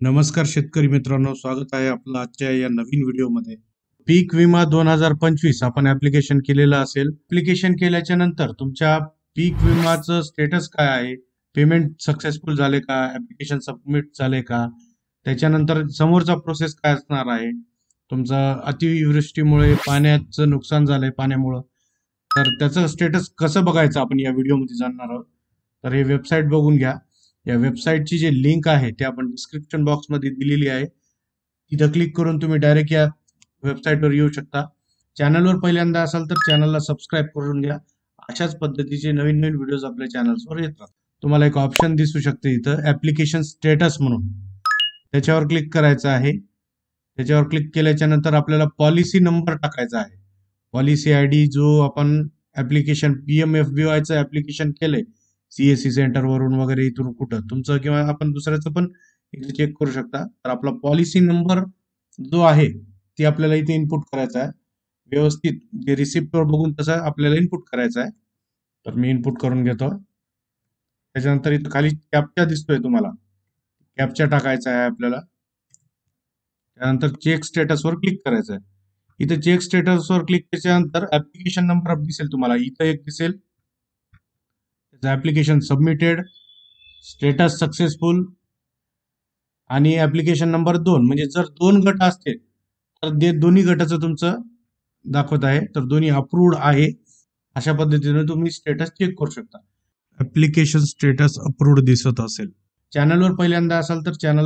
नमस्कार शेतकरी मित्रांनो, स्वागत आहे आपलं आजच्या या नवीन व्हिडिओमध्ये. पीक विमा 2025 आपण ऍप्लिकेशन केलेलं असेल. ऍप्लिकेशन केल्याच्या नंतर तुमच्या पीक विमाचं स्टेटस काय आहे, पेमेंट सक्सेसफुल झाले का, ऍप्लिकेशन सबमिट झाले का, त्याच्यानंतर समोरचा प्रोसेस काय असणार आहे, तुमचं अतिवृष्टीमुळे पाण्याचं नुकसान झालंय पाण्यामुळं, तर त्याचं स्टेटस कसं बघायचं आपण या व्हिडिओमध्ये जाणणार आहोत. तर हे वेबसाईट बघून घ्या. या वेबसाईटची जी लिंक आहे ते आपण डिस्क्रिप्शन बॉक्समध्ये दिलेली आहे. तिथं क्लिक करून तुम्ही डायरेक्ट या वेबसाईटवर येऊ शकता. चॅनलवर पहिल्यांदा असाल तर चॅनलला सबस्क्राईब करून घ्या. अशाच पद्धतीचे नवीन नवीन व्हिडिओज आपल्या चॅनल्सवर येतात. तुम्हाला एक ऑप्शन दिसू शकते इथं ऍप्लिकेशन स्टेटस म्हणून, त्याच्यावर क्लिक करायचं आहे. त्याच्यावर क्लिक केल्याच्या नंतर आपल्याला पॉलिसी नंबर टाकायचा आहे. पॉलिसी आय डी जो आपण ऍप्लिकेशन PMFBY ऍप्लिकेशन केलंय CSC सेंटर वरून वगैरे इथून कुठं तुमचं किंवा आपण दुसऱ्याचं पण इथे चेक करू शकता. तर आपला पॉलिसी नंबर जो आहे ती आपल्याला इथे इनपुट करायचा आहे. व्यवस्थित जे रिसिप्टवर बघून तसं आपल्याला इनपुट करायचा आहे. तर मी इनपुट करून घेतो. त्याच्यानंतर इथं खाली कॅप्चा दिसतोय तुम्हाला, कॅप्चा टाकायचा आहे आपल्याला. त्यानंतर चेक स्टेटसवर क्लिक करायचं आहे. इथे चेक स्टेटसवर क्लिक केल्यानंतर ऍप्लिकेशन नंबर दिसेल तुम्हाला, इथं एक दिसेल ऍप्लिकेशन सबमिटेड, स्टेटस सक्सेसफुल आणि ऍप्लिकेशन नंबर 2. म्हणजे जर 2 गट असतील तर ते दोन्ही गटाचं तुमचं दाखवत आहे, तर दोन्ही अप्रूव्ड आहे. अशा पद्धतीने तुम्ही स्टेटस चेक करू शकता. ऍप्लिकेशन स्टेटस अप्रूव्ड दिसत असेल. चॅनलवर पहिल्यांदा असाल तर चॅनल